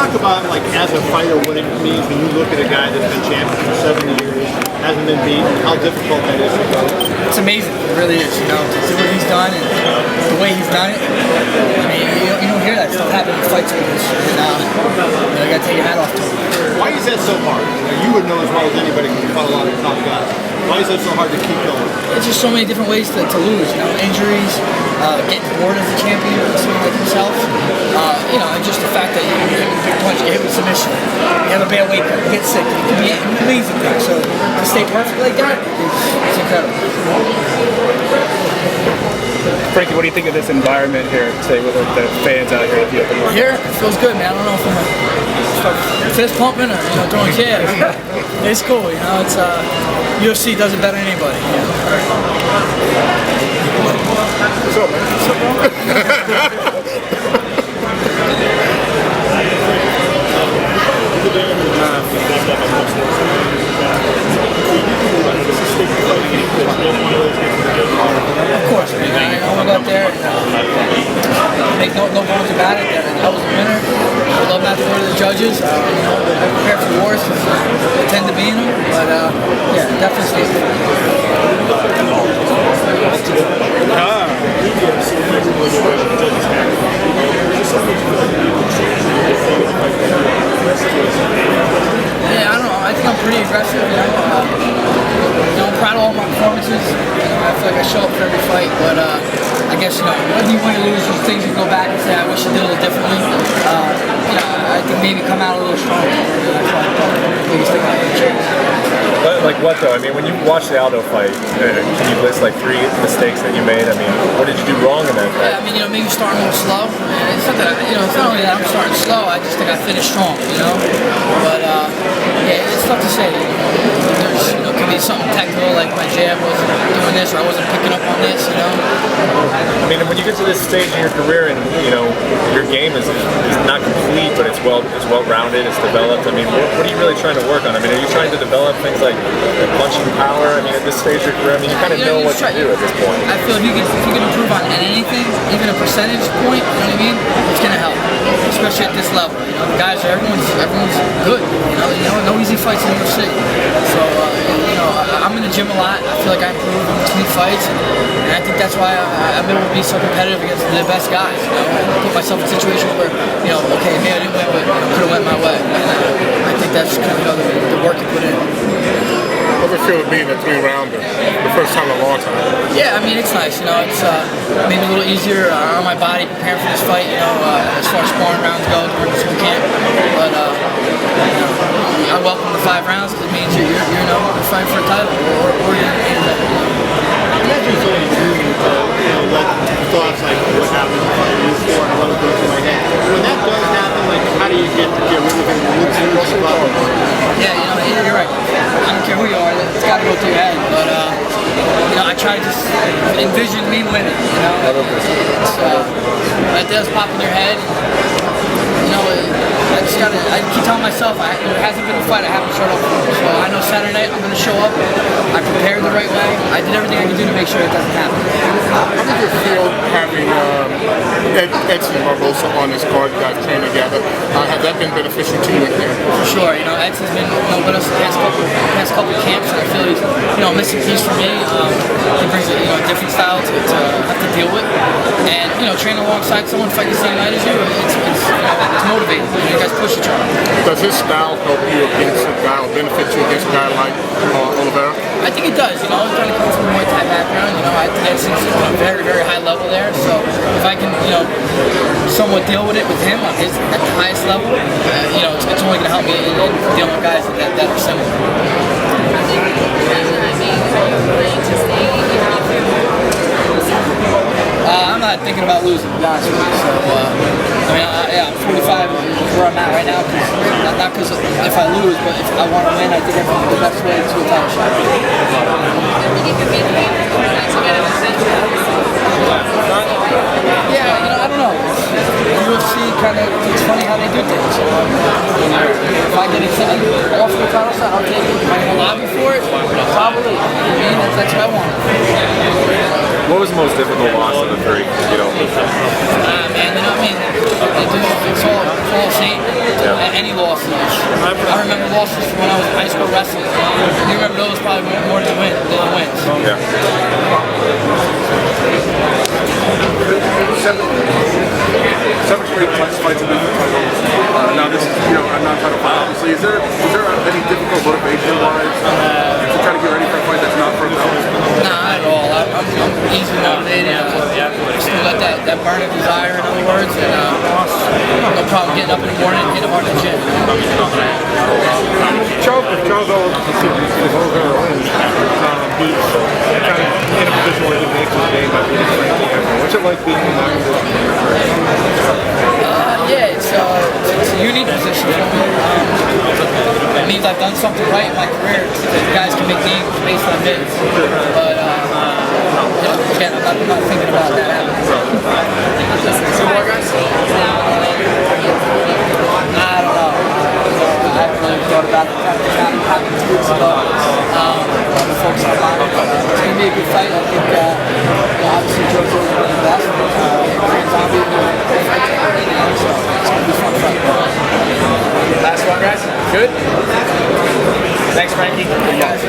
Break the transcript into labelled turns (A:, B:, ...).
A: talk about, like, as a fighter, what it means when you look at a guy that's been champion for 7 years, hasn't been beaten, how difficult that is?
B: It's amazing. It really is, you know, to do what he's done and the way he's done it. I mean, you don't hear that stuff happen in fights like this. And you got to take your hat off to him.
A: Why is that so hard? You would know as well as anybody because you fought a lot of top guys. Why is that so hard to keep going?
B: It's just so many different ways to lose, you know, injuries, getting bored as a champion, someone like himself, you know, and just the fact that you punch, you hit with submission, you have a bad weight cut, you get sick, it can be an amazing thing. So to stay perfect like that is incredible.
C: Frankie, what do you think of this environment here today with the fans out here at the open market?
B: Here, it feels good, man. I don't know if I'm fist pumping or, you know, throwing jabs. It's cool, you know, it's UFC does it better than anybody. You know?
D: What's up, man? What's up, bro?
B: Of course, man. I want to go up there and make no bones about it. I was a winner. I love not to go to the judges. You know, I prepare for wars because I tend to be in them. But yeah, definitely stays there. Yeah, I don't know. I think I'm pretty aggressive. You know, I'm proud of all my performances. You know, I feel like I show up for every fight, but I guess, you know, whether you win or lose, there's things you can go back and say, I wish I did a little differently. You know, I think maybe come out a little stronger. That's probably the biggest thing I can change.
E: Like what though? I mean, when you watch the Aldo fight, can you list like 3 mistakes that you made? I mean, what did you do wrong in that fight?
B: Yeah, I mean, you know, maybe starting a little slow. And it's not that, you know, it's not only that I'm starting slow. I just think I finished strong, you know. But yeah, it's tough to say. There's, you know, could be something technical like my jab wasn't doing this or I wasn't picking up on this, you know.
E: I mean, when you get to this stage in your career and you know your game is not complete, but it's well-rounded, it's developed. I mean, what are you really trying to work on? I mean, are you trying to develop things like the punching power? I mean, at this stage of your career, I mean, you kind of know what to do at this point.
B: I feel if you can improve on anything, even a percentage point, you know what I mean? It's gonna help, especially at this level. You know, the guys, everyone's good. You know, no easy fights in the UFC. So you know, I'm in the gym a lot. I feel like I improve in between fights, and I think that's why I'm able to be so competitive against the best guys. You know, I put myself in situations where, you know, okay, maybe I didn't win, but could have went my way. And I think that's kind of, you know, the work you put in.
D: How does it feel being a 3-rounder? The first time in a long time.
B: Yeah, I mean, it's nice, you know, it's maybe a little easier on my body preparing for this fight, you know, as far as sparring rounds go during the school camp. But, you know, I welcome the 5 rounds because it means you're fighting for a title or you're in that.
A: Imagine something let thoughts like what happened in front of you before and what goes through my head. When that does happen, like, how do you get rid of it and look through the spot?
B: Yeah, you know, you're right. I don't care who you are, it's got to go through your head. But, you know, I try to just envision me winning, you know. It's, that does pop in your head. You know, I keep telling myself, there hasn't been a fight I haven't showed up for. So I know Saturday night I'm going to show up. I prepared the right way. I did everything I could do to make sure it doesn't happen.
D: How did you feel having Edson and Barbosa on this card? You guys trained together. Has that been beneficial to you again?
B: For sure. You know, Edson's been with us the past couple camps, and I feel he's, you know, a missing piece for me. He brings a different style to have to deal with. And, you know, training alongside someone fighting the same night as you, it's motivating. You guys push each other.
D: Does his style help you against a guy or benefit you against a guy like Oliveira?
B: I think it does. You know, I'm trying to come from a Muay Thai background. You know, I think Edson's on a very, very high level there. So if I can, you know, somewhat deal with it with him at the highest level, you know, it's only going to help me in dealing with guys that are similar. I'm not thinking about losing, to be honest with you. So, I mean, yeah, I'm 45 where I'm at right now. Not because if I lose, but if I want to win, I think that's the best way to a title shot. Yeah, you know, I don't know. The UFC kind of, it's funny how they do things. If I get excited off the title shot, I'll take it. If I can lobby for it, probably. I mean, that's what I want.
E: What was the most difficult loss of the 3? You know,
B: man, you know what I mean? It's all same. Yeah. losses. I remember losses from when I was in high school wrestling. You remember those probably more than the wins.
E: Yeah.
F: Seven straight fights in the title. Now this is, a non-title fight, obviously. Is there any difficult motivation-wise to try to get ready for a fight that's not for a belt?
B: Nah, not at all. I'm easily motivated. Still got that burning desire, in other words, and no problem getting up in the morning and hitting hard in the gym.
C: Charles Oliveira wins. He's kind of in a position where he makes his game by beating Frankie Edgar. What's it like being in that position?
B: Yeah, it's a unique position for me. It means I've done something right in my career. Guys can make names based on hits, but again, I'm not thinking about that happening. I don't know. I haven't really thought about it. It happened 2 weeks ago. I'm focused on it. It's going to be a good fight. I think obviously Joe's always one of the best. Zombie, so it's going to be a fun fight.
C: Last one, guys. Good? Thanks, Frankie.
B: Hey, guys.